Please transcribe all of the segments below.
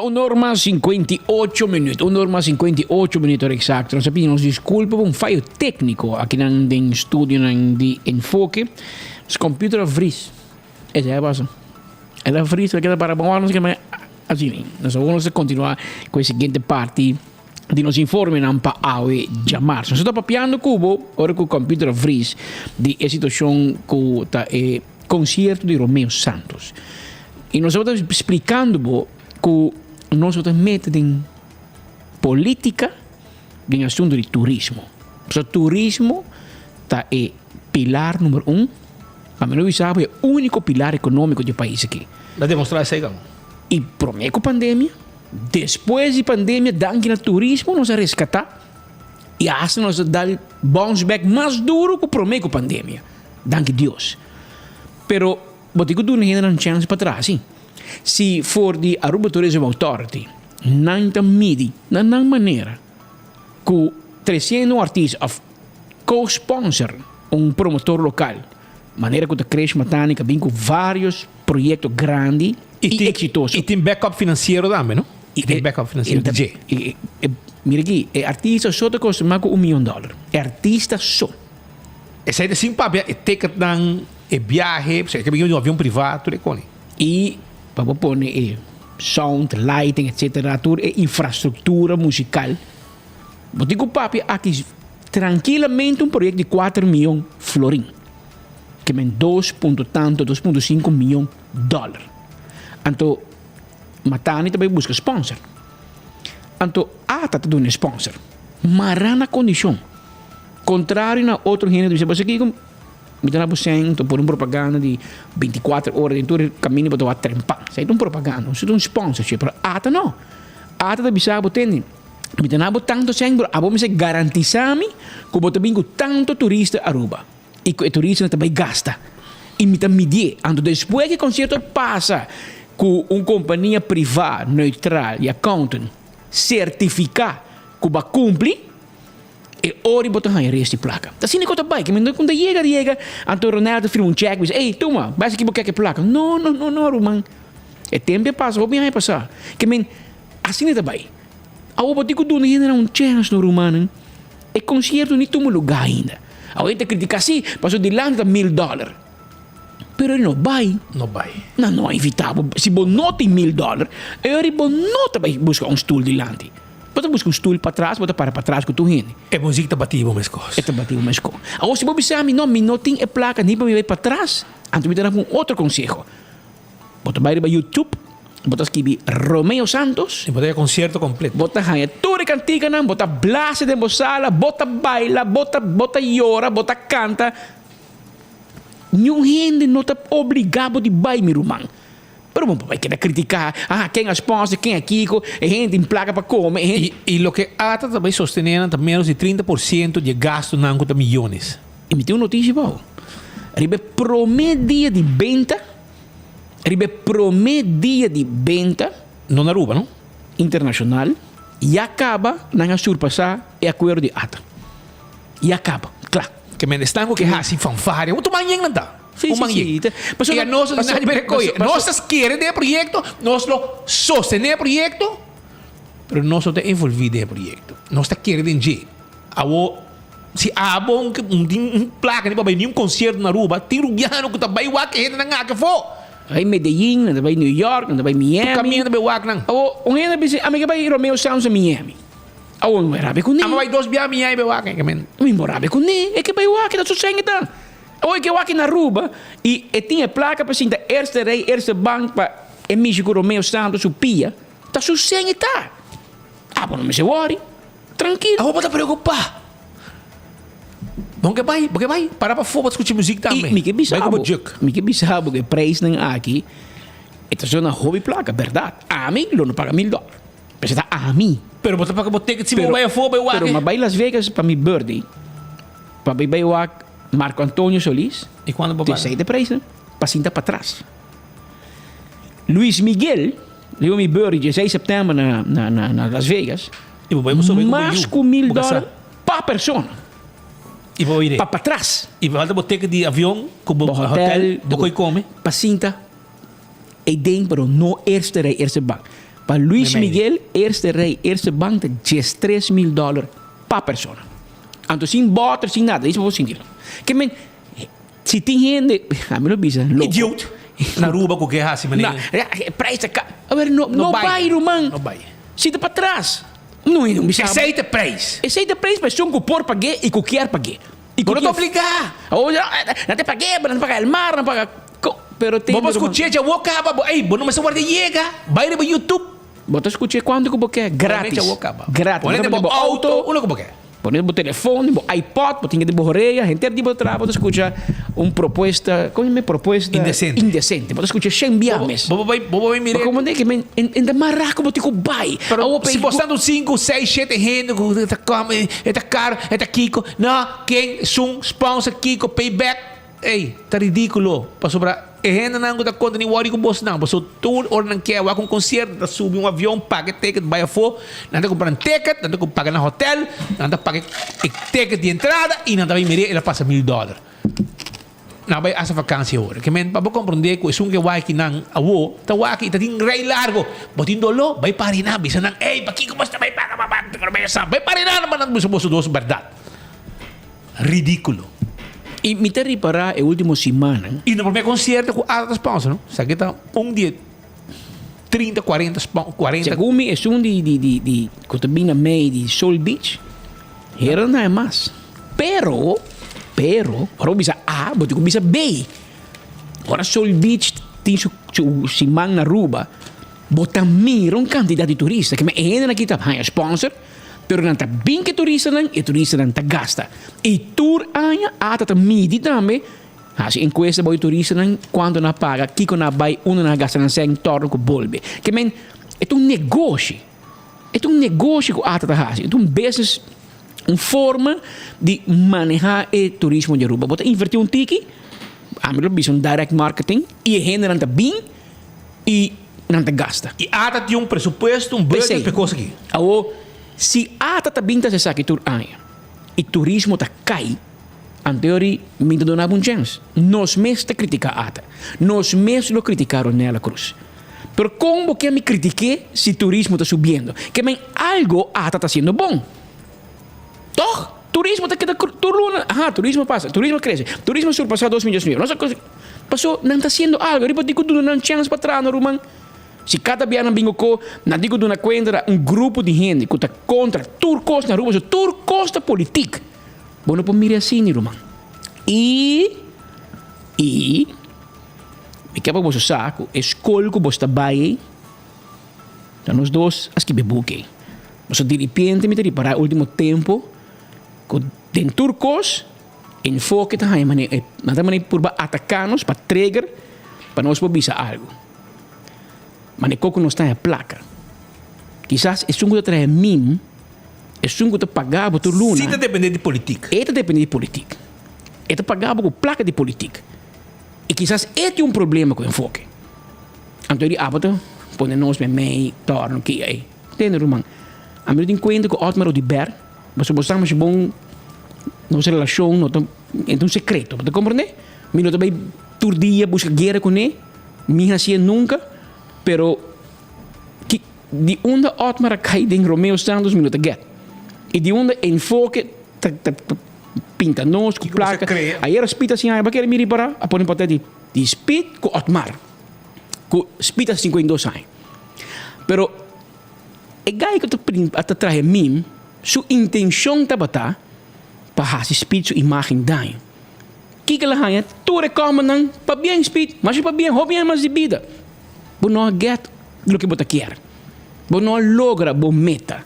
1 hora más 58 minutos. 1 hora más 58 minutos exacto. Nós pedimos desculpa por um falho técnico aqui no estúdio de enfoque. Os computers vries. Essa é a base. Ela vries, ela queda para bom, não sei mais assim. Nós vamos continuar com a seguinte parte de nos informe não para aue chamar. Nós estamos papiando cubo, ora com o computer vries de a situação com o concerto de Romeo Santos. E nós estamos explicando que nós estamos metendo em política em assunto de turismo. O turismo é pilar número 1. A menor sabe, é o único pilar econômico do país aqui. Vai demonstrar isso aí, Gão? E promete a pandemia, depois da pandemia, daqui no turismo, nós vamos resgatar. E assim nós vamos dar bounce back mais duro que promete a pandemia. Danke Deus. Pero, vou ter que dar uma chance para trás, sim. Se for de Aruba Tourism Authority, não mide, não maneira, que 300 artistas co-sponsor promotor local, maneira que cresce mecânica, vem com vários projetos grandes e exitosos. E tem backup financeiro também, não? E tem backup financeiro DJ. Mira aqui, artista só te custa mais que $1 milhão. É artista só. Essa aí é assim, papi, é ticket, é viagem, você quer um avião privado, tudo é com. E para pôr sound, lighting, etc. Tudo é infraestrutura musical. Vou dizer que o papi aqui tranquilamente um projeto de 4 milhões florim. Que é 2,5 milhões dólares. Então, Matani também busca sponsor. Então, está dando sponsor. Mas na condição. Contrário na outro gênero, você aqui com por uma propaganda de 24 horas dentro do caminho para a trempar. Isso é uma propaganda, isso é um sponsorship. Ata não. Ata da bisa botende. Kita na tanto sempre, abo me garantizami que bota bingo tanto turista Aruba. E que o turista também gasta. E me medir. Então depois que o concerto passa com uma companhia privada, neutral e accountant certificar que vai cumprir, e ora botar a resta de placa. Tá assim que eu tô bem, que quando chega, então Ronaldo firma check, diz, ei, toma, vai aqui porque placa. Não, Roman. É tempo passa, vou bem passar. Que assim é bem. A outra digo do ainda não chance no Romano. É concerto nem toma lugar ainda. A outra critica assim, passou de lá $1,000. Pero ele não vai. Não vai. Não é evitável. Se você não tem $1,000, ele não vai buscar um stool de lante. Você busca um stool para trás, você para trás com o turno. É música que batida mais coisa. É batida mais coisa. Agora, se você sabe, não tem a placa nem para ir para trás, então me dá um outro conselho. Você vai para YouTube, você escreve Romeo Santos. E você é concerto completo. Você ganha tudo cantiga, você blase de sala, você baila, você llora, você canta. Nenhum gente não está obrigado de bailar, meu irmão. Pero não vai querer criticar, quem é sponsor, quem é Kiko, a gente em placa para comer. E o que ata também sostenendo menos de 30% de gasto na conta milhões. E me tem uma notícia boa. Ribe promedio de venta, não na Aruba, não? Internacional, e acaba na surpassar o acordo de ata. E acaba, claro. Que me estão com que assim fanfare, muito manhã não dá. Sí. Y nosotros quieren de proyecto, nosotros sostener el proyecto, pero nosotros envolver el proyecto. Nosotros quieren de si abon un placa ni para venir un concierto na Aruba, tem rubiano que também o que gente na que for. Aí Medellín, também New York, também Miami. Tu caminho também o que não. O gente diz, amiga vai Romeo Santos a Miami. Não morabe com ele. Vai dois via Miami o que men. Não morabe com ele. É que vai o que da sossego tá. Hoje que eu aqui na Aruba e tinha placa para sentar eerste rei, eerste bank para México Romeo Santos o pia. Tá sossego tá. Não me se worry. Tranquilo. Não tá preocupar. Porque vai para fora discutir música também. Me que bisabo que preço aqui. Esta é uma hobby placa, verdade. A mim não paga $1,000. Mas tá a mim. Pero você paga boteca se vai fora vai. Pero mas vai Las Vegas para mi birthday. Para vai Marco Antônio Solis. E quando vai? Sei de preço. Pacinta para trás. Luiz Miguel, levou mi birthday 16 de setembro na Las Vegas. E vamos sobre mais com $1,000 para pessoa. E vou ir. Para trás. E vai da boteca de avião, com hotel, do que come. Pacinta. E dentro, no eerste rij, eerste bank. Para Luis Me meio. Miguel, eerste rij, eerste bank, $3,000 per persona. Então, sem bota, sem nada. Isso eu vou sentir. Que, man, se tem gente... A mim não bisa. Idiot. Na Aruba, qualquer assim, mas Não, preço é caro. A ver, não vai, irmão. Não vai. Sita para trás. Não bisa. Aceita preço. Aceita preço, mas são que por paguei e que quer paguei. E Não te obrigar. Não te paguei, não pagar o mar, não pagar... Pero tem... Vamos escutar, já vou acabar. Ei, não mas guarda chega. Vai no YouTube. Bota escutar quando que você quer. Grátis. Já vou acabar. Grátis. Põe no auto, uno como quer. Põe no telefone, no iPod, põe no borreia, gente de botar, bota escutar proposta, como é minha proposta? Indecente. Bota escutar 100 biames. Vamos vai mirar. Como é que ainda marraco bote com bai. Se postando 5, 6, 7 gente, eta caro, eta Kiko. Não, quem sum sponsor Kiko payback. Ei, tá ridículo. Passou para gente não dá conta nem worry com você não. Passou tour ou não quer vai com concerto, tá subir um avião, paga ticket, vai a for, não tá comprando ticket, não tá pagar no hotel, não tá pagar ticket de entrada e não tá vai mirar, ela passa $1,000. Não vai essa vacância agora. Que men para compreender que é um que vai que não awo, tá vai que tá tem rei largo, botin dolo, vai parinar, bisa nang, ei, baki como está vai pagar, vai parinar, mas não bisa bolso dos verdade. Ridículo. E me ter reparar a última semana. E no primeiro concerto com altas sponsors, não? Isso aqui tá dia 30, 40 40. Segundo me, é de que também na meio de Soul Beach. Era não é mais. Pero, agora bisa A, botico bisa B. Agora Soul Beach tem su semana na Aruba. Bota mira quantidade de turistas. Que me ainda aqui tá sponsor. Pero não tá bem que turista não, e turista não tá gasta. E tour aia ata midi também. Assim, em questa boy turista não, quando na paga, kiko na vai, na gasta na sem torno com bolbe. Que men, é um negócio. É um negócio que ata tá assim. É um business, uma forma de manejar o turismo de Aruba. Bota invertir tiki, a melhor um direct marketing, e a gente não tá bem, e não tá gasta. E ata tem um presupuesto, budget para coisa aqui. Se a tatabinta se sabe tur aia e turismo ta cai, anteriori me dona um chance. Nós mesmos te critica ata. Nós mesmos lo criticaram nela cruz. Pero como que me critiquei se turismo está subindo? Que men algo ata está sendo bom. Toch? Turismo está queda turluna. Turismo passa, turismo cresce. Turismo surpassou 2 milhões de euros. Nossa coisa passou, não está sendo algo. Ripa digo tu não chance para trás no rumang. Se cada vez não bingo não digo de uma coisa grupo de gente que está contra turcos na rua, turcos da política. Bom, não pode mirar assim, irmão. E me quer para você saco, escolha que você está bem, então nós dois, as que bebuquem. Você de repente me reparar o último tempo, que tem turcos, enfoque tá aí, nada maneira por atacar-nos, para trigger, para nós poder algo. Mas nem coco não está em placa. Quizás é um que traz mim, é um que pagar por tudo luna. Sim, depende de política. É depende de política. É pagar por placa de política. E quizás é um problema com o enfoque. Então ele abota, põe nós meio, torno que aí. Entende, irmão? A mim tem conta que o Otmar de Ber, mas o bostão é bom, nossa relação, é um secreto, você compreende? Eu não também todo dia busca guerra com ele, minha assim nunca. Pero que de onde Otmar cai em Romeo Santos minutos get e de onde enfoque pinta nós com placa aí era spita assim aí baquer miri para a pôr em potete de speed com Otmar com spita 52 anos pero e gai que tu até traz mim sua intenção tá bata para fazer speed sua imagem daí que ela hanya tu recomendam para bem speed mas para bem hobby mais de vida você não get o que você quer. Você não logra a meta.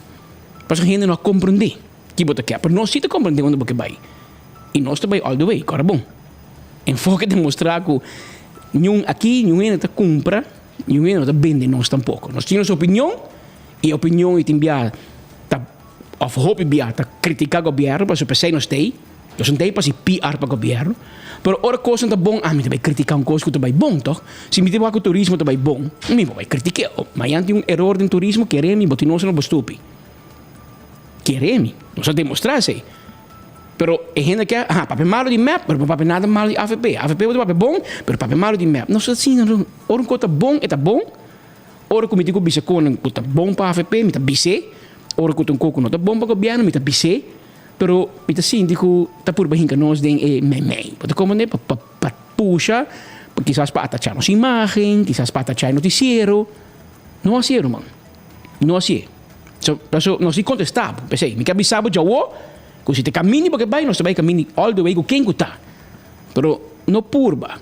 Porque a gente não compreende o que você quer. Mas nós sim compreendemos onde você vai. E nós também all the way. Agora bom. Enfoque de mostrar que nenhum aqui, nenhum está compra, nenhum está vende nós tampouco. Nós temos opinião e a opinião é enviar of hope enviar está criticar o governo, para pensar nós tem. Nós não tem para se PR para o governo. Pero ora coisa está bom, me vai criticar uma coisa que está bom, toch? Se me vai com o turismo está bom, me vai criticar. Mas tem erro no turismo, queremos, mas nós não estúpido. Queremos, nós só demonstrar-se. Pero a gente quer, papel malo de map, pero papel nada malo de AFP. AFP é papel bom, pero papel malo de map. Nós assim, ora uma coisa bom, está bom. ora que eu bise com tá bom para AVP, me tá bise, ora que eu coco não tá bom para governo, me tá bise, pero me tá síndico tá por baixo que nós den meme, porque como né para puxa, porque quizás para atachar nossa imagem, quizás para atachar noticiero, não assim, mano, não assim. So nós se contestava, pensei, me cabisabo já o, que se te caminha porque vai, nós vai caminhar all the way com quem tá, pero não purba.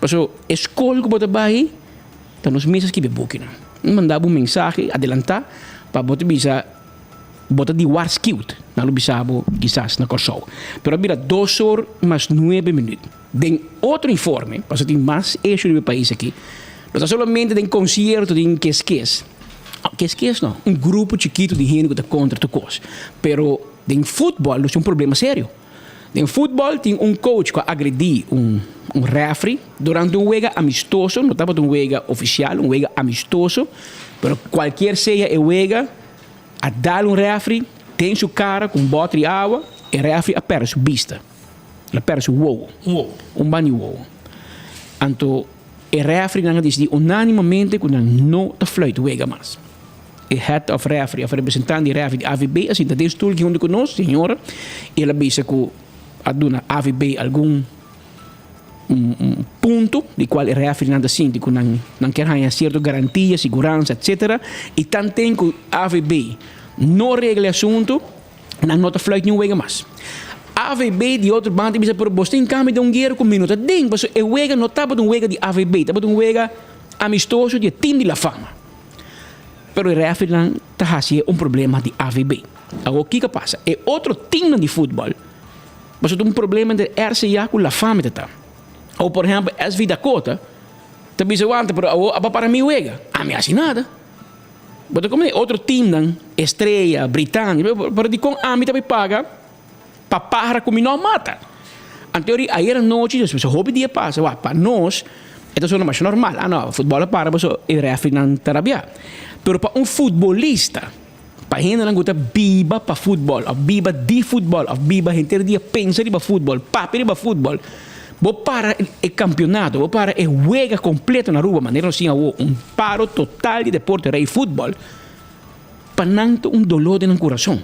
So, escola que você vai, tá nos meses que bebukina. Mandava mensagem, adelantar, para você bisa, bota de war skilled, na lo bisabo, quizás na corso. Pero mira, 2 horas mais 9 minutos. Den outro informe, para ter mais eixo do país aqui. Não é somente den concerto de que-es. Que-es não, grupo chiquito de gente que está contra tu coisa. Pero den futebol, não é problema sério. En futebol tem coach que agrediu referee durante jogo amistoso, não estava jogo oficial, jogo amistoso, mas qualquer seja o jogo, a dar referee, tem sua cara com bote de água, e o referee apera sua vista. Ele apera seu uou. Banho uou. Então, o referee não decidiu unanimamente que não está fluido o jogo mais. O head of referee, o representante de referee de AVB, assim, está dentro do que junto conosco, senhora, ele disse que aduna AVB algum ponto de qual o referee não sente que não quer ganhar certa garantia, segurança, etc. E tanto que AVB não regula o assunto, não está fluido nenhum jogo mais. AVB de outro bando bisa por você em cambio de guerra com minuto ding, mas o jogo não estava de jogo de AVB, estava de jogo amistoso de time de La Fama. Pero o referee não está fazendo problema de AVB. Agora o que passa? É outro time de futebol. Mas tem problema de RCA com a fama tá. Ou por exemplo, SV Dakota, também se aguanta, para mim uega, a mim assim nada. Mas como é outro time, Estrela, Britânia, para de com a mim também paga, para como não mata. Em teoria, aí era noite, se hobby dia passa, para nós, é só mais normal. Ah não, futebol para, mas o referee não trabalha. Pero para futebolista, para gente não gosta biba para futebol, a biba de futebol, a biba gente dia pensa de futebol, papi de futebol. Vou para o campeonato, vou para o juego completo na rua, maneira assim, paro total de deporte rei futebol. Para não ter dolor no coração.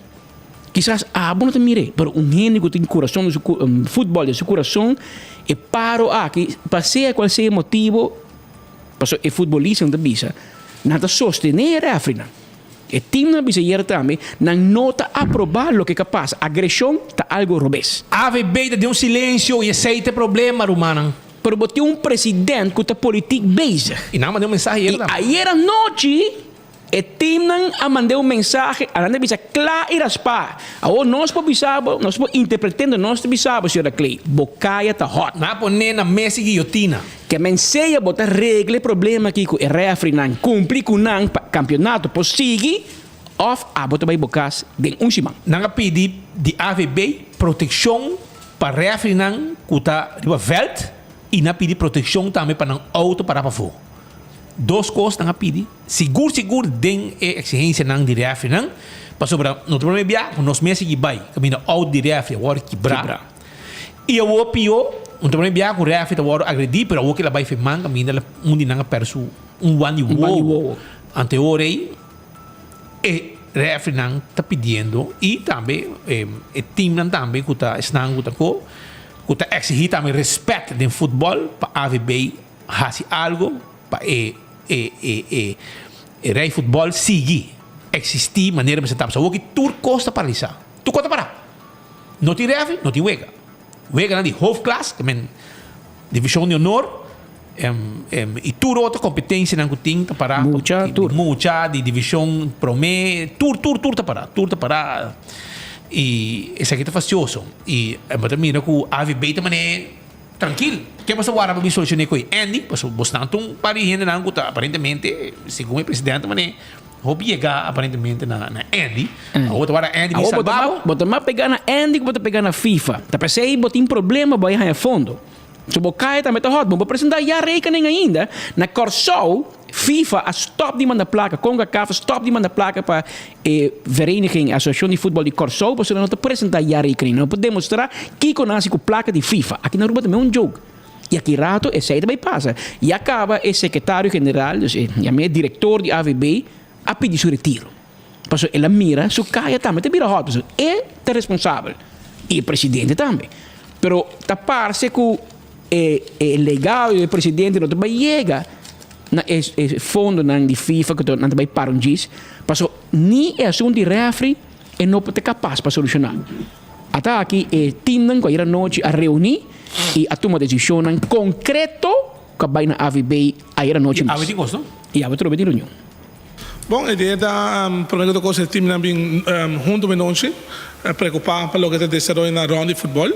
Quizás não te mire, pero gente que tem coração no futebol, de seu coração, e paro que passei qual seja motivo, para o futebolista não te bisa, não te sostener a referee. E time na bisa também não está aprovar o que é capaz. Agressão está algo robês. AVB deu silêncio e aceita problema, Romana. Pero tem presidente que está político bezig. E não mandou mensagem e ayer à noite, o time não mandou mensagem, a gente bisa claro e raspar. Nós podemos nós interpretando nós bisabo, senhora Clay, bocaia está hot. Não pode na mesa guilhotina. Que menseia botar regle problema aqui com o referee não cumpre com o campeonato possível of botar vai bocas de semana. Não pedi de AVB proteção para referee não que está riba veld e não pedi proteção também para não auto para fora. 2 coisas não pedi seguro den exigência não de referee não para sobre no problema bia nos meses que vai caminho auto de referee agora quebrar. E o pior um problema bia com o referee agora agredir pero o que ela vai firmar caminho onde não perso one wall anteorei e referee não está pedindo e também o time não também que está estando que está exigir também respeito do futebol para AVB fazer algo para rei futebol seguir existir maneira de se tapar o que tu costa paralisar tu conta para não te referee não te wega de hoofdklasse, divisão de honor, e tudo outra competência na kuting para mucha de divisão promê, tudo para e essa aqui tá facioso e mas também que o AVB também tranquilo que passa agora para solucionar com Andy passou bastante para gente não que aparentemente segundo o presidente também houve chegar aparentemente na Andy. A outra hora Andy me salvava. Bota mais pegar na Andy que bota pegar na FIFA. Tá pensei botar problema vai a fundo. Se bocaia também tá hot, vamos apresentar já rekening ainda na Corso FIFA a stop de mandar placa, CONCACAF stop de mandar placa para vereniging Associação de Futebol de Corso, para não apresentar já rekening. Não podemos mostrar que conhece com placa de FIFA. Aqui na Aruba também é jogo. E aqui rato é saída vai passa. E acaba é secretário-geral, dus é diretor de AVB, a pedir seu retiro. Porque ela mira, su caia também, te mira hot, é responsável. E o presidente também. Pero ta parece que é legal e o presidente não vai chegar na fundo de FIFA que não vai para um diz, porque nem é assunto de refri e não pode ser capaz para solucionar. Até aqui tindem com a noite a reunir e a tomar decisão em concreto que vai na AVB a noite. A ver, gosto? E a outra reunião. Bom, a ideia da primeira coisa é que nós junto com nós preocupar para o que está acontecendo na ronda de futebol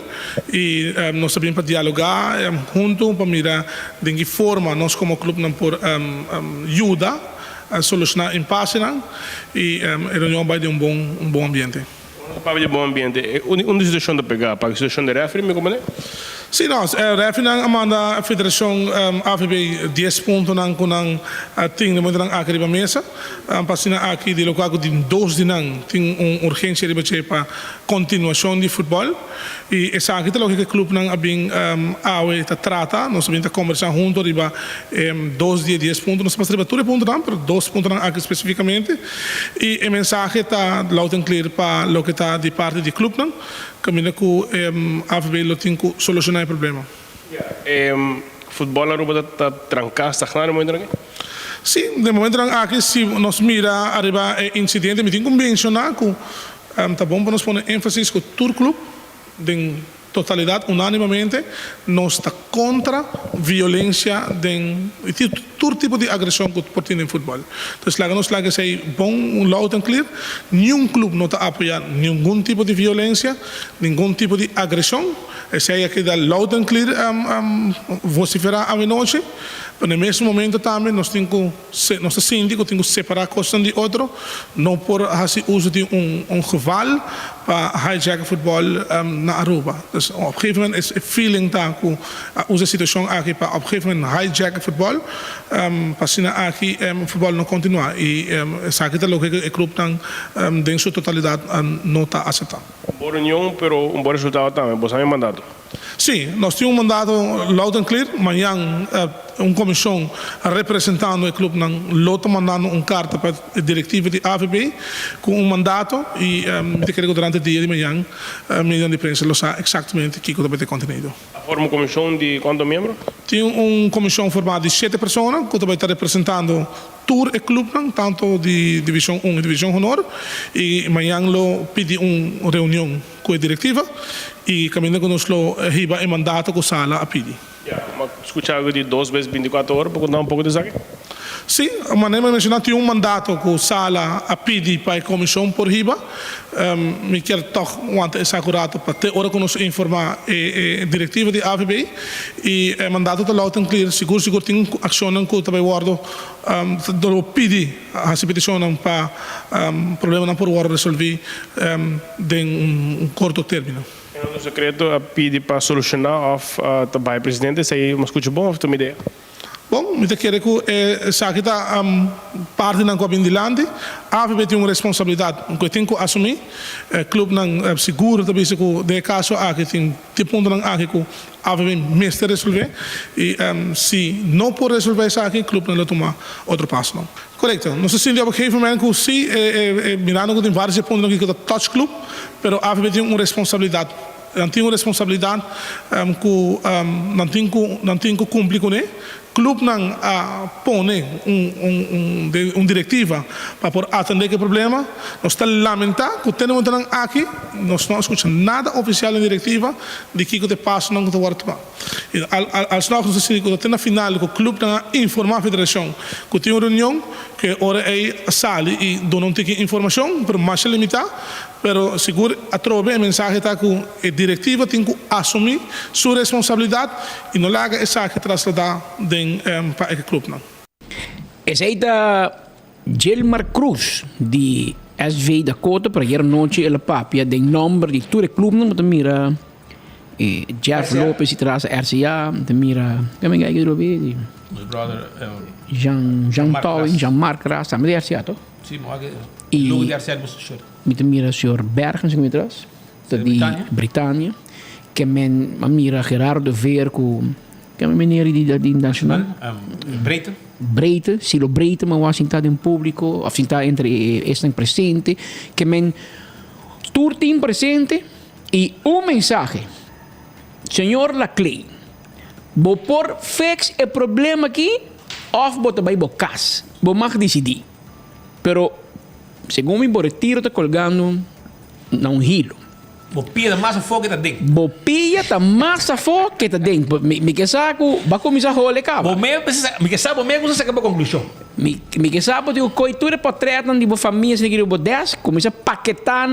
e nós sabemos para dialogar junto para mirar de que forma nós como clube não por ajuda a solucionar impasse e a reunião vai ter bom ambiente. Para de bom ambiente, uma situação de pegar, para a situação de refri, me compreende? Sim, nós, refri manda a Federação AVB 10 pontos com a ting de muito aqui na mesa, passando aqui de local de 2 dias tem uma urgência de para continuação de futebol e essa aqui é o que o clube não bem trata, nós sabemos conversar junto riba 2 dias 10 pontos, nós passamos tudo pontos não, mas 2 pontos aqui especificamente e a mensagem está loud and clear para o que está de parte do clube não, caminho que a AVB lo tem que solucionar o problema. Futebol na Aruba está trancado, está claro, muito aqui? Sim, de momento aqui se nós mira arriba incidente, me tenho que mencionar que tá bom para nós pôr ênfase que o Tour Club de totalidade, unanimamente, nós está contra violência de todo tipo de agressão que pode ter em futebol. Então, nós lá que sei bom, loud and clear, nenhum clube não está apoiando nenhum tipo de violência, nenhum tipo de agressão. Esse aí que dá loud and clear vociferar a noite. No mesmo momento também nós temos que nosso síndico tem que separar coisas de outro, não por fazer uso de rival para hijack futebol na Aruba. Dus op een gegeven moment is feeling daar que usa situação aqui para op een gegeven moment hijack futebol, para aqui futebol não continuar e essa aqui é o que o clube tem em sua totalidade não está aceitando. Boa reunião, pero bom resultado também. Você tem mandato? Sim, nós temos mandado loud and clear. Amanhã, uma comissão representando o clube não está mandando carta para a diretiva de AVB com mandato e eu quero que durante o dia de manhã a mídia de imprensa lo sabe exatamente o que vai ter conteúdo. Forma uma comissão de quantos membros? Tem uma comissão formada de 7 pessoas que vai estar representando Tour e clube, tanto de divisão 1 e divisão honor e amanhã lo pedi uma reunião com a diretiva e caminho que nós lo riba e mandato com a sala a pedir. Mas escutar de 2 vezes 24 horas para contar um pouco disso aqui? Sim, a maneira mencionar tem mandato com a sala a pedir para a comissão por riba. Me quero toch want essa acurato para ter hora que nós informar a diretiva de AVB e mandato está loud and clear, seguro tem ação que também guardo do pedir a petição para problema não por guardo resolver em curto término. O secreto a pedir para solucionar o trabalho do presidente, isso aí é uma escuta bom ou uma ideia? Bom, eu quero que essa aqui está parte da Copa Indilante, a AVB tem uma responsabilidade que tem que assumir, o clube não seguro também se de caso aqui tem ponto não aqui que a AVB mestre resolver e se não pode resolver isso aqui, o clube não toma outro passo não. Correto. Não sei se é porque que sim, mirando que tem vários pontos aqui que é touch club, mas a AVB tem uma responsabilidade. Não tem uma responsabilidade que não tem que cumprir com ele. O clube não põe uma diretiva para por atender aquele problema. Nós estamos lamentando que temos aqui, nós não escutamos nada oficial na diretiva de que o passo não está tomar. Als nós não sei que na final o clube não informar a federação que tem uma reunião que hora é sale e não tem informação, mas mais limitada. Pero seguro a trove a mensagem está que a diretiva tem que assumir sua responsabilidade e não larga essa que trasladar para o clube não. Essa aí da Gilmar Cruz de SV da Cota para ir noite ela papia de nome de todo o clube não te mira Jeff Lopes e traz RCA te mira como é que eu vi Jean Marc Ras também de RCA to sim e logo de RCA me mira o senhor Bergens que me traz de Britânia que me mira Gerardo Ver que é a maneira de nacional. Breedte. Breedte, silo breedte, maar was sentado em público, of sentado entre estão presente, que men tour team presente e mensagem. Senhor Laclay, vou por fix o problema aqui, of vou também bocas. Vou mag decidir. Pero, segundo me retiro está colgando não hilo. Vou pia massa fogo que tá dentro. Vou pia tá massa fogo que tá dentro. Me que saco, vai começar a rolar cá. Vou mesmo precisa, me que sabe, vou mesmo precisa sacar a conclusão. Me que sabe, digo, coitura para tratar de família, se que vou 10, começa a paquetar,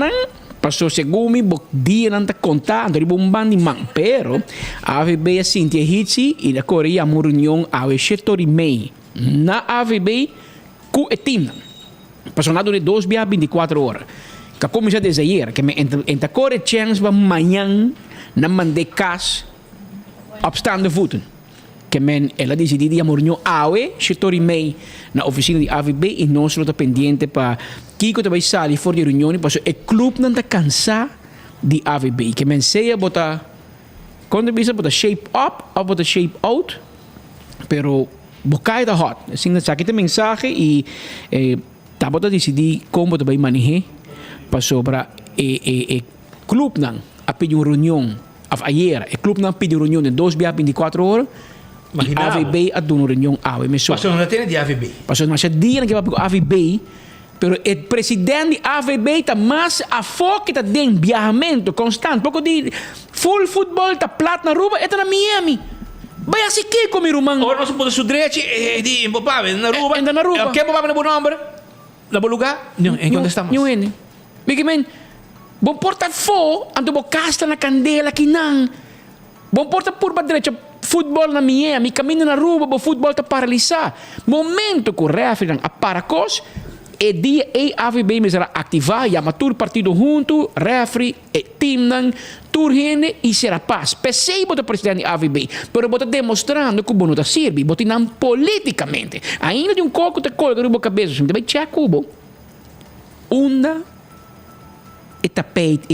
passou segundo me, dia não tá contando, de bombando de man. Pero, AVB a Cynthia Hitsi e da Coreia uma reunião ao setor e meio. Na AVB, com o time. Passou nada de 2 a 24 horas. Que começa a dizer que entre corre chance para amanhã na mandar cas opstaan de voeten. Que men ela decidiu de amornho awe setor e meio na oficina de AVB e nós estamos pendente para Kiko também sair fora de reunião e passou o clube não está cansado de AVB. Que men seja botar quando bisa botar shape up ou botar shape out, pero bocai da hot. Assim nessa aqui tem mensagem e tá botar decidir como também manejar passou para o clube não a pedir uma reunião ayer o clube não pediu reunião de 2 a 24 horas e AVB a dar uma reunião ao emissor Passou não tem de AVB. passou mais dia que vai para AVB pero o presidente de AVB está mais a foco está dentro viajamento constante pouco de full futebol está plat na rua está na Miami vai assim que comer o mango Ora nós podemos sudrete de Mbappé na rua. Anda na rua. Que Mbappé no bom nome? Na bom lugar? Não, em onde estamos? Não é. Porque men bom porta fo ando bo casta na candela que não bom porta por para direita futebol na Miami caminho na rua bo futebol tá paralisar momento que o referee a paracos e dia AVB me será ativar e amatur partido junto referee e team nan turhene e será paz pensei bota presidente AVB pero bota demonstrando que o bono tá serve bota não politicamente ainda de coco te colga no cabeça também check cubo onda e tapete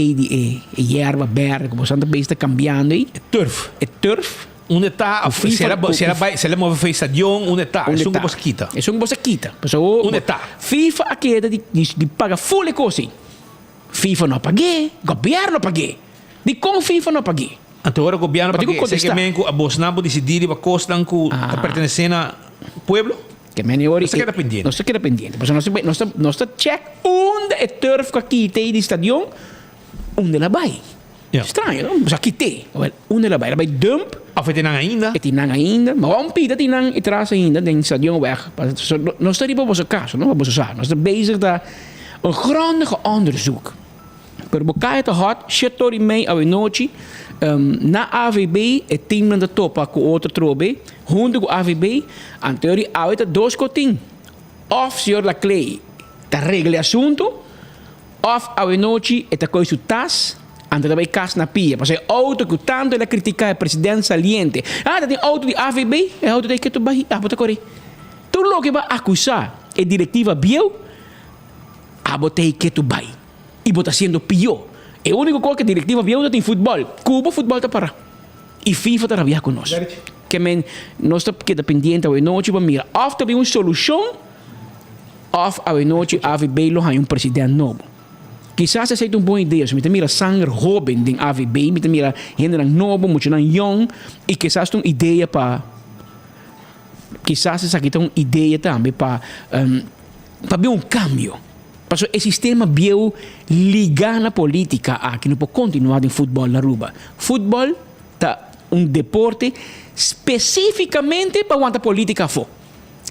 e erva verde, como Santa Bé está cambiando aí. Turf. É turf. Onde está? Se ela move fez stadion, onde está? É um que você quita. É um que você quita. Onde está? FIFA aqui é de pagar full coisa. FIFA não paguei, governo não paguei. De como FIFA não paguei. Então agora o governo paguei. Sei que mesmo a Bolsonaro decidir para costar que pertencem ao povo. Que meniori non si queda pendiente. Non si queda pendiente. Non sta check onde è turf aqui tem di stadion onde la vai. Yeah. Estranho, não? Mas aqui tem. Onde la vai? La vai dump. Of het ainda. E tinang ainda. Maar waarom pida tinang itras ainda den stadion weg? Non sta niet op onze caso, non? Op onze zaak. Non sta bezig daar een grondige onderzoek. Per bocaia te hot, shittori mee a noite. Na AVB e team na topa com outro trobe, junto com AVB, en teoria há dois cotinhos. Of senhor Laclay ta regle assunto, of a noite e ta coisa tas, ante também cas na pia, porque auto que tanto ele critica o presidente saliente. Tem auto de AVB, é auto de que tu vai, bota correr. Tu lo que vai acusar é diretiva bio, botei que tu vai. E bota sendo pior. É o único coisa que a diretiva viu tem futebol. Cuba, futebol está para. E FIFA está a conosco. Que men, nós estamos pendientes a noite para mirar. Of também uma solução, of a noite AVB lo hay presidente novo. Quizás essa é uma boa ideia. Se me mira sangue jovem de AVB, me mira gente novo, muito young, e quizás tem uma ideia para. Quizás essa aqui tem uma ideia também para ver um cambio. Porque o sistema bio ligar na política aqui não pode continuar em futebol na rua. Futebol é deporte especificamente para onde a política for.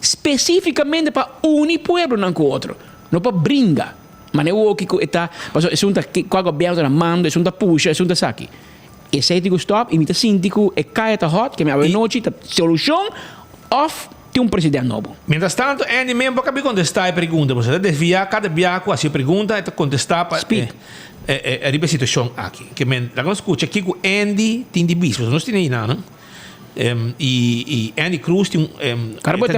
Especificamente para unir povo com o outro. Não para brincar. Mas não é o que está... Porque é um que o governo está manda, é um que puxa, é um que saque. E se eu stop, imita síndico, e cai a hot, que me abre noite, solução, off... um presidente novo. Mientras tanto, Andy mesmo acabou de contestar a pergunta. Você desviar cada viaco, assim, pergunta, e contestar para a situação aqui. Que a gente escuta aqui que o Andy tem de bispo. Nós temos nada, e Andy Cruz tem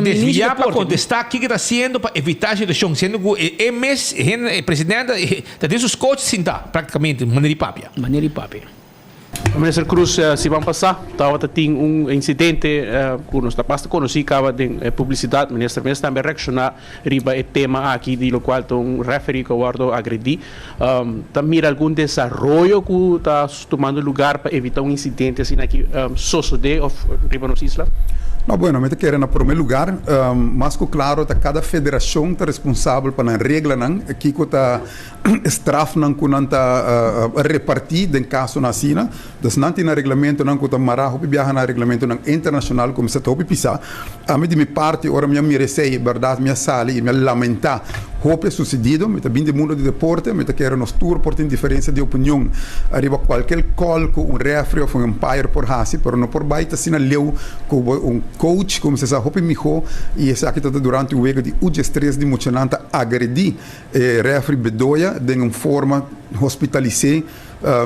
desviar para contestar o que está sendo para evitar a situação. Sendo que o presidente tem seus coaches sentados, praticamente, de maneira de papia. Maneira de papia. Minister Cruz, se vão passar, estava tendo incidente que nós basta conhecer de publicidade, minister também reaccionar riba o tema aqui do qual um referee que eu agredi. Também algum desenvolvimento que está tomando lugar para evitar incidente assim aqui suceder ou riba nos isla? No, bueno, me quero na primeiro lugar, mas claro, cada federação está responsável pela regra que está straf não está repartir em caso na China, dus não tem na regulamento não que está mará, hopi viaja na regulamento não internacional como se hopi pisar, a mim de minha parte, ora minha receia, verdade, minha sala e minha lamentar hopi sucedido, me está bem de mundo de deporte, me quero nos tour por ter diferença de opinião, arriba qualquer call com referee ou umpire por hasi, pero não por baita sina leu com coach, como se sabe, hopi mijo, e esse aqui está durante o jogo de U13 de emocionante agredir referee bedoya de uma forma hospitalizei,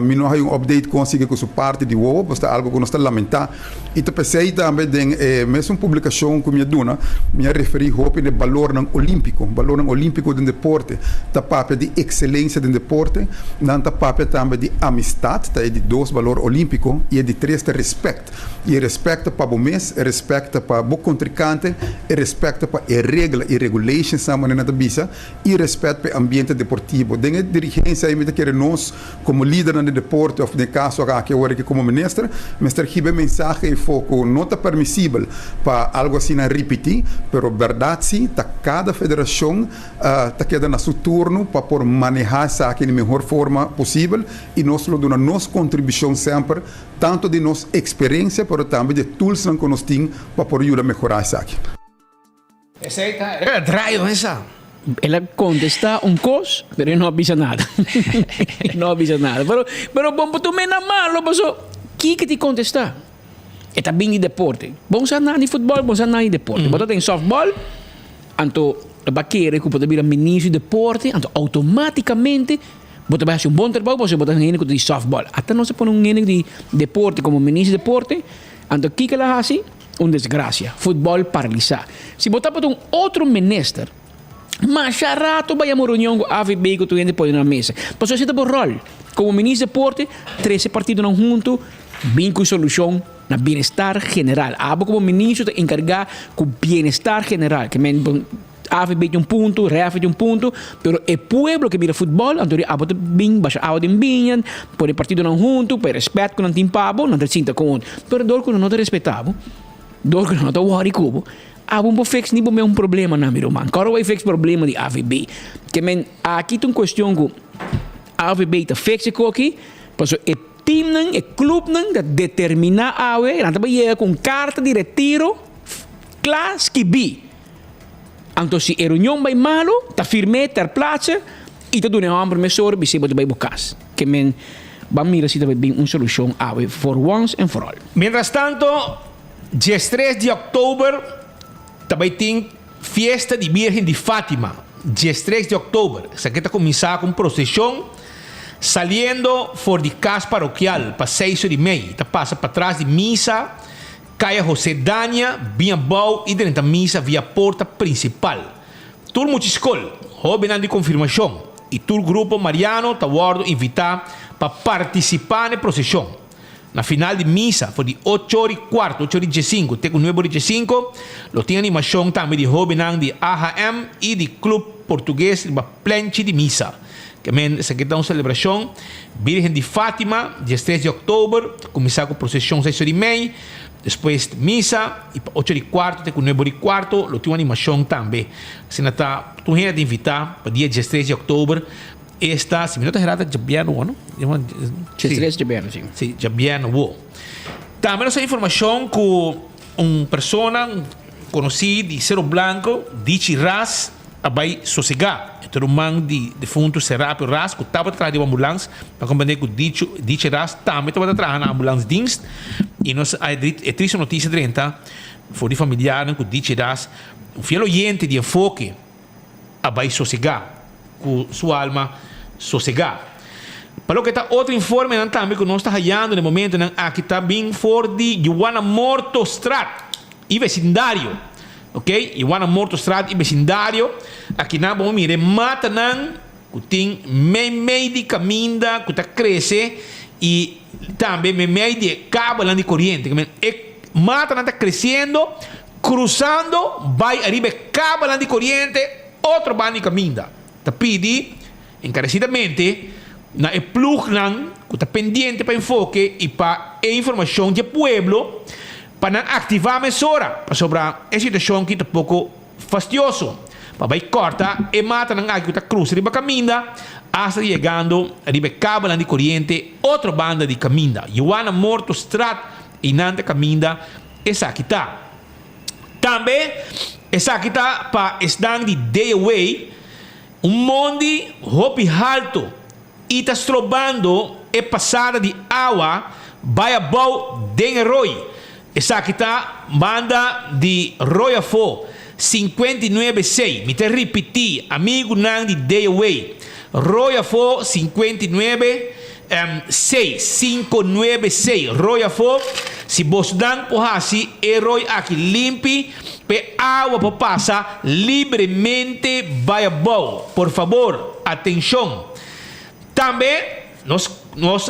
me não há update consigo com sua parte de WoW, mas está algo que nós está lamentar. E te pensei também de mesmo publicação que me dona, me referi ao valor olímpico do deporte, da papel de excelência do deporte, da papel também de amistade, tá de dois valor olímpico e de três de respeito. E respeito para o mês, respeito para o contrincante, respeito para a regra e regulations na maneira da bisa, e respeito para o ambiente deportivo. Dengue dirigência aí me quer nós como líder no deporte, ou no caso aqui agora como ministro receber mensagem e foco não está permissível para algo assim a repetir, mas verdade sim, tá cada federação está quedando no seu turno para por manejar isso aqui da melhor forma possível e nós lo damos nossa contribuição sempre, tanto de nossa experiência, mas também de tools que nós temos para por ajudar a melhorar isso aqui. Essa aí tá draio essa. Ela contesta coisa, pero não avisa nada. Não avisa nada. Pero bom, tu me na malo, mas o que te contesta? É também de deporte. Bom sa na de futebol, bom sa na de deporte. Mas tem softball, anto ba querer que pode vir ministro de deporte, anto automaticamente você vai fazer bom trabalho, você botar um de softball. Até não se põe um de deporte como ministro de deporte, anto que ela faz? Desgraça. Futebol paralisar. Se botar para outro ministro, mas já rato vai a uma reunião com a AVB que tu ainda pode na mesa. Passou a ser por rol. Como ministro de deporte, 13 partidos não junto, bem com solução na bem-estar general. Abo como ministro te encargar com bem-estar general. Que AVB de ponto, REF de ponto, pero o pueblo que mira futebol, então abo te bem, baixa a de bem, pode partido não junto, por respeito que não tem pabo, não te sinta com outro. Pero dor que não te respeitavo, dor que não te worry cubo. Vamos fix ni bom problema na meu man. Qual é o fix problema de AVB? Que men aqui tem questão que AVB tá fixe aqui, pois é time é clube que determina a AVB, não tá com carta de retiro classe que B. Então se a reunião vai malo, tá firme ter plaza e tá dando um professor, você pode vai buscar. Que men vamos mirar se vai bem uma solução AVB for once and for all. Mientras tanto, 13 de outubro também tem Fiesta de Virgem de Fátima, 13 de outubro. Essa aqui está começando com procissão, saliendo for de casa paroquial para 6h30. Está passa para trás de missa, Caia José Dania, via Bau e dentro da missa via porta principal. Tur multiscol, jovem de confirmação. E tur grupo Mariano está guardo invitar para participar na procissão. Na final de missa foi de 8h15, 8h15, até com 9h15, lo tinha animação também de jovem de AHM e de Clube Português de Plenche de Missa. Que essa aqui é uma celebração, Virgem de Fátima, dia 13 de outubro, começar com a procissão 6h30, depois de missa, e 8h15, até com 9h15, lo tinha animação também. Assim, tu ainda de invitar para dia 13 de outubro. Esta, se me não está errado, Jabiano, não? 13 de Jabiano, sim. Sim, Jabiano. Também essa informação que uma pessoa conhecida de Cerro Blanco, Dichi Ras, vai sossegar. Então, um man de defunto Serapio Ras, que estava atrás de uma ambulância, para compreender que Dichi Ras também estava atrás na ambulância dienst. E nós, a triste notícia de foi de familiar que Dichi Ras, um fiel oyente de enfoque, vai sossegar, com sua alma sossegar. Para o que está outro informe também que nós está hallando no momento, aqui está bem for de Joana Mortostrat e vecindário, ok? Joana Mortostrat e vecindário, aqui na vamos mirar mata que tem meio de caminho que está cresce y también me meio de cabo de corriente. Que mata está creciendo, cruzando, va arriba cabo de corriente, otro bando de camino. Te pide encarecidamente na plug que está pendiente para enfoque y para información del pueblo para activar a mesora para sobre a situação que está um pouco fastidioso. Para vai corta e mata na água que está cruza riba caminda hasta chegando riba cabo de corriente outra banda de caminda. Joana morto strat e nante caminda essa aqui tá. Também essa aqui tá para estar de day away monte hopi alto e está estrobando e passada de água vai abau den roi. Essa aqui tá banda de Royafo 596. Me te repetir, amigo não de day away. Royafo 596. Royafo, se você não porrasi, é Roy aqui limpe, pe água para passar livremente vai abau. Por favor, atenção. Também nós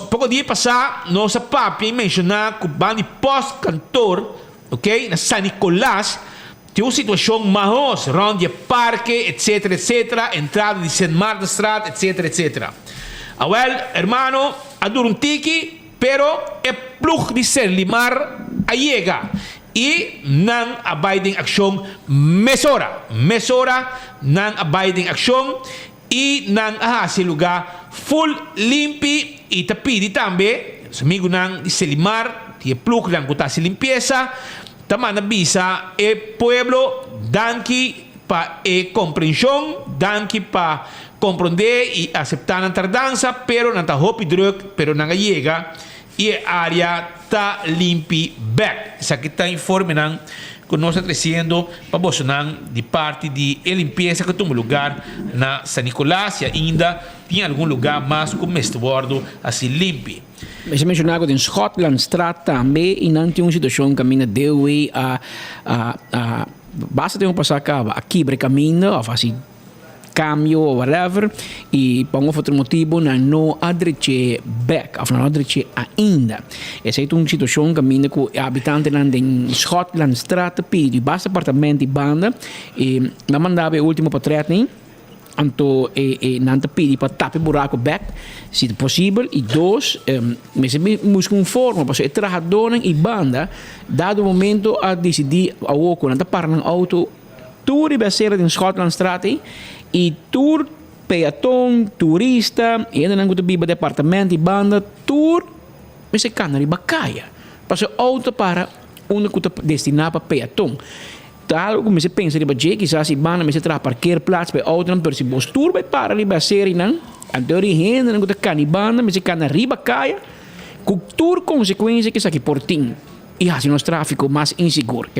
pouco dia passar nossa papi mencionar que o bando pós-cantor, ok, na San Nicolás tem uma situação mais onde parque, etc, entrada de St. Martin Street, etc. Well, hermano, adur um tiki, pero é plug de ser limar a llega e não abiding action mesora não abiding action e não esse lugar full limpi e te pedi também os amigos não de se limar de plug não que se limpeza tamana bisa e pueblo danki pa e compreensão danki pa compreender e aceitar a tardança pero não tá hopi druk pero não chega e a área tá limpi back essa aqui tá informe não que nós está crescendo para você de parte de limpeza que tem um lugar na San Nicolás e ainda tem algum lugar mais como este bordo assim limpo. Você mencionou que em Scotland Straat também e não tem uma situação que caminha de basta ter um passar a quebra caminho ou assim cambio ou whatever e por um outro motivo não adrece back ou não adrece ainda essa é uma situação que caminha com habitantes em Scotland Straat pedi basta apartamento e banda e me mandava o último portrait anto não te pedi para tapar buraco back se possível e dois mas me conforma para trabalhador e banda dado o momento a decidir a oco não te parar no auto tour e ser em Scotland Straat e tour peatão turista e ainda não gosto de departamento e banda tour mas é cana de bacaia para auto para onde que destinado para peatão tal como se pensa de budget quizás se banda mas se tra parkeerplaats bij auto per se bos tour bij para ali serie não a teoria não gosto cana banda mas é cana riba caia com tour consequência que isso aqui portinho e assim nos tráfico mais inseguro que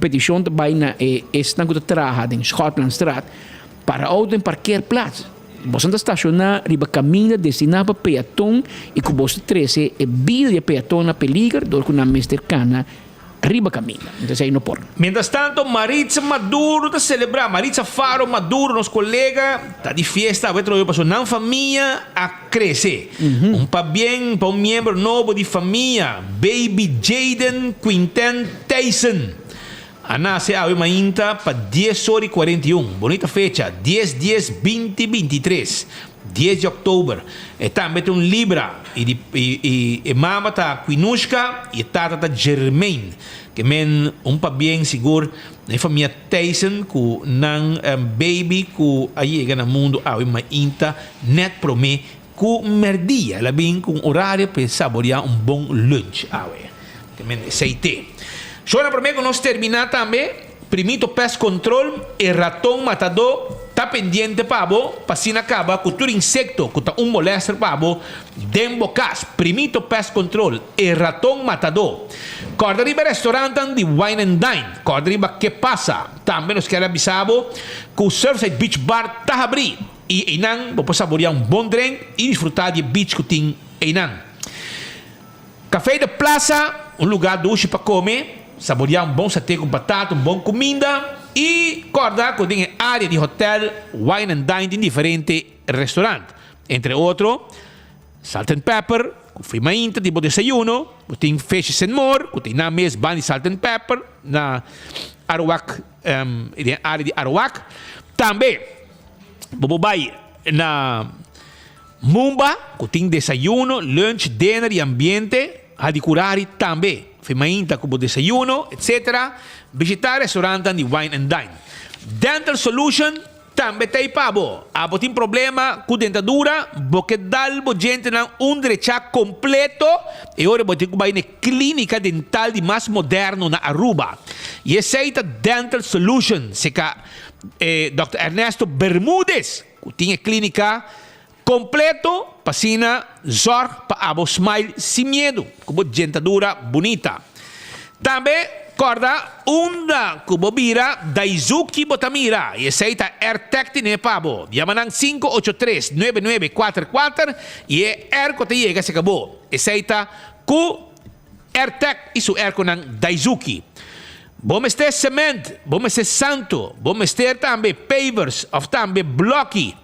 petição também na está que trabalha em Scotland Straat para auto em parkeerplaats. Você estacionar riba caminho destinado para peatão e que você trece a vida de peatão na peligro do que na mestercana riba caminho. Então aí não por. Mientras tanto, Maritza Maduro está celebrar. Maritza Faro Maduro, nosso colega, está de fiesta. A outra passou na família a crescer. Para bem, para membro novo de família, Baby Jaden Quinten Tyson. Nasce a Mainta para 10/41. Bonita fecha, 10/10/2023. 10 de outubro. E também tem Libra. E mama está Quinushka e tata está Germain. Que men pa bem seguro na família Tyson com nang baby com aí na mundo a Mainta net prome com merdia. Ela bem com horário para saborear bom lunch. Que men aceite. Só para mim que nós terminar também, primito pest control e ratão matador tá pendente pabo, pasina acaba com todo insecto que tá molesta pabo, dembocas, primito pest control e ratão matador. Corda riba restaurante de Wine and Dine, corda riba que passa, também nos quer avisar que o Surfside Beach Bar tá abri e inan vou saborear bom drink e desfrutar de beach que tem inan. Café de Plaza, lugar doce para comer. Saborear bom satê com batata, bom comida e corda que tem área de hotel, wine and dine em diferentes restaurantes. Entre outros, salt and pepper, fui mainta di bo desayuno, buting fishes and more, kuting na mes bani salt and pepper na Arawak, área de Arawak. Também, bobobay na Mumba, kuting desayuno, lunch, dinner e ambiente, hadikurari também. Fui mainta kubo desayuno, etc. Visitar restaurante di wine and dine. Dental solution, também tem pabo. Abo tem problema com dentadura, porque dal bo gente não derecha completo e ora bo tem que ir na clínica dental de mais moderno na Aruba. E aceita Dental Solution, se que Dr. Ernesto Bermúdez, que tinha clínica completo, pasina zorg para abo smile sem medo, com dentadura bonita. Também corda unda kubobira Daizuki Botamira e aceita AirTech ne pabo. Yamanang 583-9944 e airco te llega se acabou. Aceita ku AirTech e su airco ng Daizuki. Bomester cement, bomester santo, bomester também pavers of também blocky.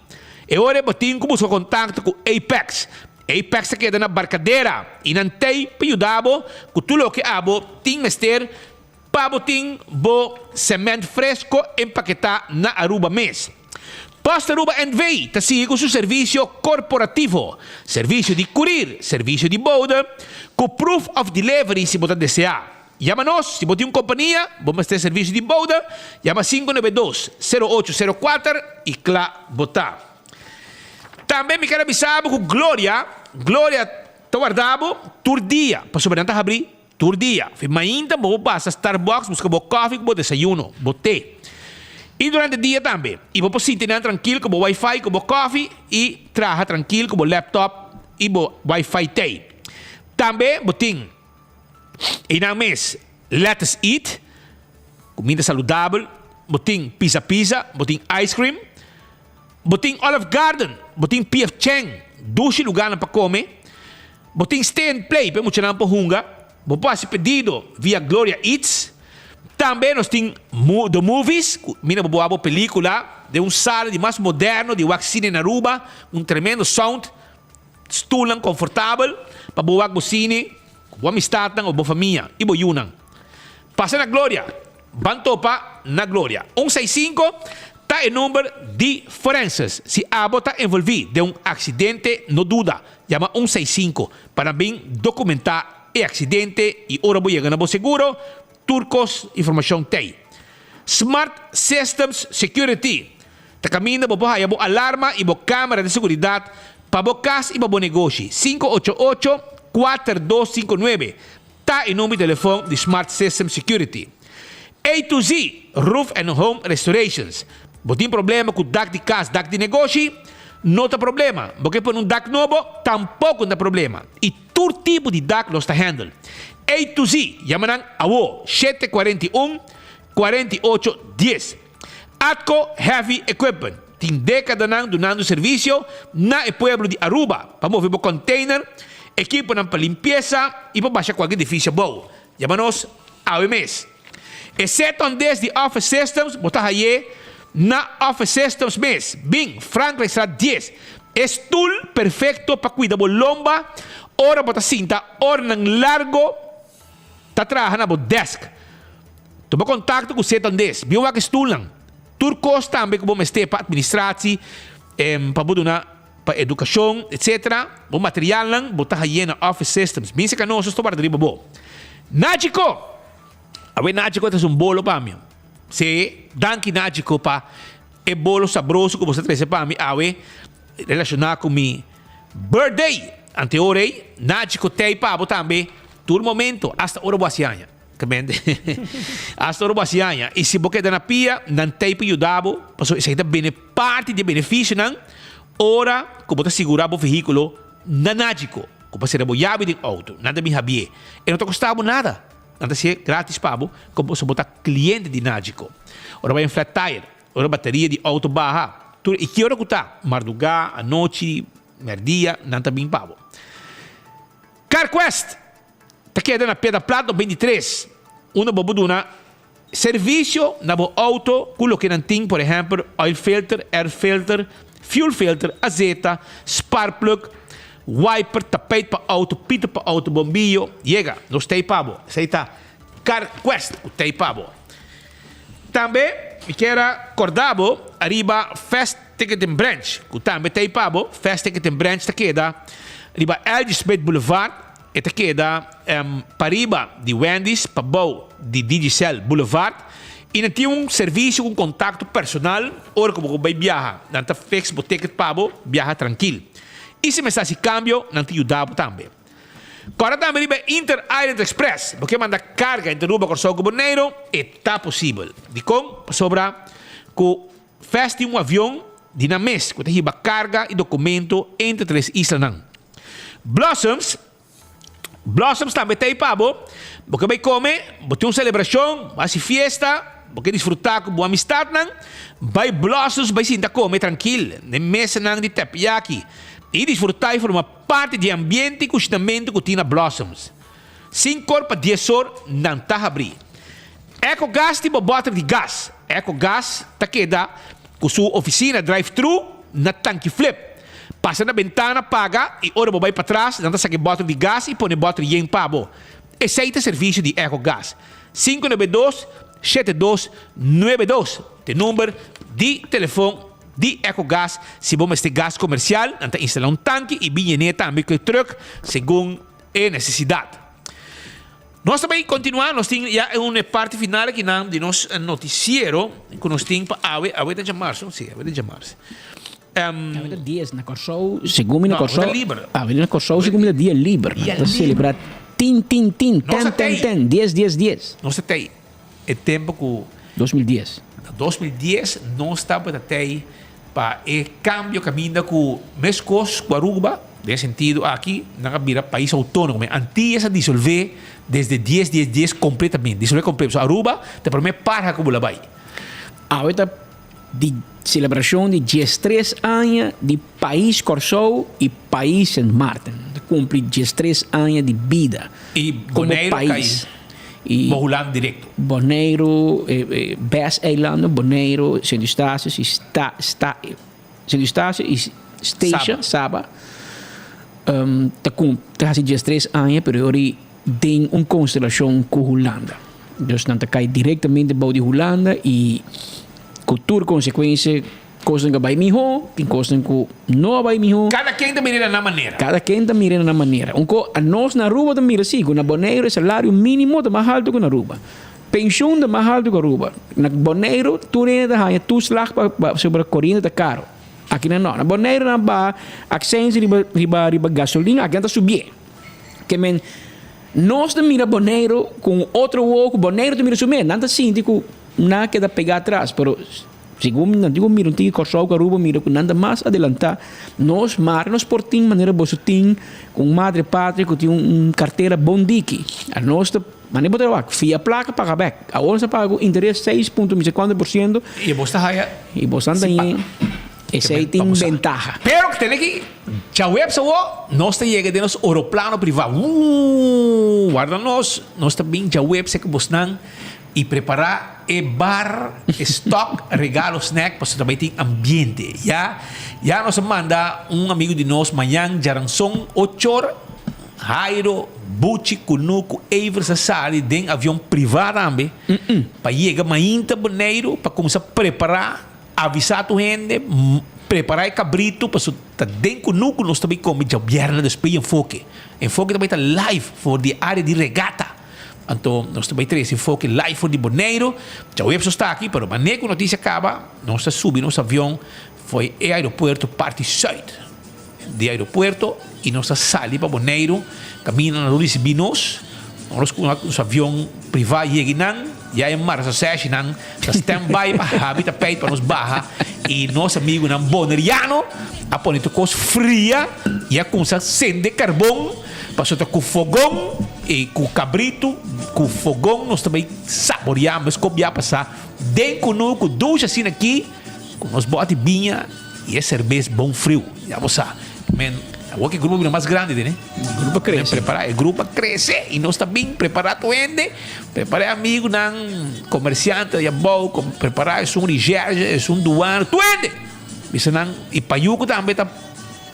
E ora botin como seu contato com Apex. Apex se queda na barcadeira e nantei piudabo ku tulo que abo ting mester paboting bo cement fresco empaquetado na Aruba mes. Post Aruba NV te sigue con su servicio corporativo, servicio de courier, servicio de boda, con proof of delivery si botas desear. Llámanos, si botas una compañía, vamos a este servicio de boda, llama 592-0804 y cla botar. Também me quero avisar com Glória te guardavo tur dia, para sobrenanta abrir tur dia. Fui mainda, vou passar Starbucks, buscar bo coffee, bo desayuno, bo té. E durante o dia também. E vou sentir tranquilo com bo Wi-Fi, com bo coffee e traja tranquilo com bo laptop e bo Wi-Fi té. Também botin e na mês let's eat, comida saudável, botin pizza, botin ice cream, botin Olive Garden, botin P.F. Chang, 12 lugares para comer, botin stay and play, para muita não hunga, bo pode pedido via Gloria Eats. Também nós temos The Movies, mina boa película de sala de mais moderno de cine na Aruba, tremendo sound, stoelen confortável, para boa cine, boa amistad ou boa família e boa yunang. Passa na Gloria, bantopa na Gloria. 165 tá o número de forenses. Se abo está envolvido de acidente, no duda, llama 165 para bem documentar o acidente e ora vou chegar no seguro. Turcos, informação tem. Smart Systems Security. Te caminha, bo hay bo alarma e bo câmera de seguridade para bo casa e para bo negócio. 588-4259. Tá o número de telefone de Smart System Security. A to Z, Roof and Home Restorations. Bo tem problema com dak de casa, dak de negócio, não tem problema. Porque por dak novo, tampouco tem problema. E todo tipo de dak nós está handle. A to Z, llamarán AWO 741-4810. Atco Heavy Equipment. Tem década donando serviço na pueblo de Aruba. Para mover o container, equipo para limpeza e para baixar qualquer edifício bom. Llamanos AWMS. Exceto onde de Office Systems, botar aí na Office Systems mes. Bing, Franklin Strat 10. Stool perfecto para cuidar de lomba. Ora botar cinta, ora nang largo. Tá trabalhando na desk. Toma contato com o setor desse. Viu que estulam. Turcos também que vão estar para administração, para para educação, etc. O material lang, botar aí na Office Systems. Bem se que nós estou para drible bom. Nático. Awe nático é bolo para mim. Se danke nático para é bolo sabroso que você traz para mim. Awe relacionado com mi birthday. Anteorei, nático tem para também. Todo momento, hasta ora boasianya. Hasta ora boasianya. E se você na pia, não tem para ajudar, porque isso é parte de benefício, não? Ora, como você segurar o veículo, na nádico. Como você reboiabe de auto, nada me habie. E não te custava nada. Nada se grátis para como você botar cliente de nádico. Ora vai em flat tire, ora bateria de auto barra. E que hora que está? Madrugada, à noite, merdia, não está bem para. CarQuest. Está quedando na Pedra Plata 23. Uma bobuduna serviço na bo auto, com que não tem, por exemplo, oil filter, air filter, fuel filter, azeta, spark plug, wiper, tapete para auto, pita para auto, bombillo. Llega, nos teipabo. Aceita Car Quest, o teipabo. Também, eu quero acordabo, arriba Fast Ticket and Branch. Que também teipabo, Fast Ticket and Branch, tá queda. Arriba LG Smith Boulevard, e tá queda para arriba de Wendy's, para bom de Digicel Boulevard. E não tem serviço com contato personal, ora como vai viajar. Não está fixo o ticket pabo, viaja tranquilo. E se me está se cambio, não te ajuda também. Agora também é Inter Island Express, porque manda carga entre Aruba com o Bonaire, está possível. De com, sobra, que feste avião de na mês, que tem carga e documento entre 3 islas. Blossoms também tem pabo, porque vai comer, vai uma celebração, vai se fiesta, porque disfrutar com boa amistade, vai Blossoms, vai se comer tranquilo, nem mesa de teppanyaki. E desfrutar e formar parte do ambiente e justamente que tem Blossoms. 5 horas para 10 horas, não está a abrir. EcoGas tipo bota de gás. EcoGas está queda com sua oficina drive-thru na tanque flip. Passa na ventana, paga e ora vai para trás, não está a bota de gás e põe bota de yen pabo. Esse é o serviço de EcoGas. 592-7292. O número de telefone de EcoGas, se vamos ter gás comercial, então instalar tanque e vinha também com truck, segundo a necessidade. Nós também continuamos, nós temos já uma parte final aqui de nosso noticiero, que nós temos para a de março, sim, a de março. A 10 na Corsou, segundo na Corsou. A na Corsou, segundo dia livre. Para celebrar tin, 10. Nós temos o tempo que 2010. 2010 nós estamos até para o cambio caminho com Mescos, com Aruba, de sentido aqui, na vira país autônomo. Antes de dissolver desde 10 completamente. Dissolver completamente. Aruba, te promete para como lá vai. Ahorita de celebração de 13 anos de país Corsou e país Saint Martin. Cumpre 13 anos de vida e como país. E Bohulando direto. Bonaire, Bass Island, Bonaire, Sint Eustatius e Station, Saba. Tá assim 13 anos, pero ori tem uma constelação com Holanda. Então, não tá cai diretamente de Holanda e cultura consequência coisas que vai melhor, tem coisas que não vai melhor. Cada quem está mirando na maneira. A nós na Aruba também assim, na Bonaire, o salário mínimo é mais alto que na Aruba. Pensão é mais alto que na Aruba. Na Bonaire, tu ganha tu slag sobre a corrente de caro. Aqui não. Na Bonaire, na ba, accent riba gasolina, aqui está subir. Que men, nós também na Bonaire, com outro outro, Bonaire também subir. Não está assim, não queda pegar atrás, pero segundo não digo miro tinha Corsou Aruba miro com nada mais adelantar nós portim maneira bosutim com madre pátria que tinha carteira bondique a nós maneira botar fia placa paga back a onça paga interesse 6.4% e você haya e você tem esse aí tem ventaja pero que tem que já web só nós tem chega de nos aeroplano privado guarda nós também já web se que você não e preparar bar, stock, regalo, snack, para também tem ambiente. Já nos manda amigo de nós, amanhã, Jaranson, 8 horas, Jairo, Buchi, Kunuku, Eiver, Sassari, tem avião privado também, para chegar mainta Bonaire, para começar a preparar, avisar a gente, preparar o cabrito, para estar dentro Kunuku, nós também comemos, já viernes depois enfoque. Enfoque também está live, for de área de regata. Então, nós também temos enfoque live de Bonaire. Já o web está aqui, mas maneira que a notícia acaba, nós subimos nosso avião, foi o aeroporto parte sul do aeroporto, e nós saímos para Bonaire, caminhando na Luís Binos, nosso avião privado chegando, já em março, nós stand-by para habitar peito para nos barra, e nosso amigo boneriano, a pôr coisa fria, e a começar a acender carvão, passou com fogão, e com cabrito, com fogão, nós também saboreamos, copiar passar, dentro com ducha assim aqui, com nós bote vinha, e é cerveja bom frio, já você sabe. O grupo mais grande, né? O grupo cresce. O grupo cresce e nós também preparamos ende, preparar amigo não comerciante, já bom, preparar um rigérgia, um duano, tu ende. Isso não e paiuco também tá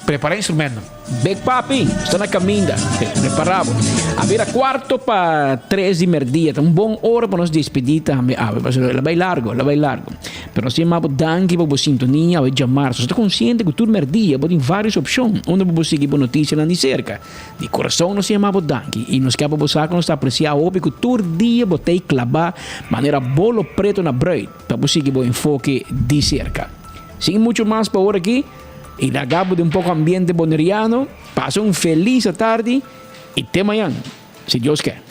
Preparar instrumento. Big Papi, está na caminha, preparado. A ver, a 2:45 um bom hora para nos despedir também. Ela vai largo. Pero nós chamamos danke para a sintonia, vai chamar. Você está consciente que tudo merdia, tem várias opções, onde você conseguir boa notícia lá de cerca. De coração nós chamamos danke, e nós queremos você que nós está apreciar óbvio que todo dia botei clavar maneira bolo preto na bread, para você conseguir bom enfoque de cerca. Sem muito mais para hora aqui. E da cabo de um pouco ambiente boneriano, passa uma feliz tarde e até amanhã, se Deus quer.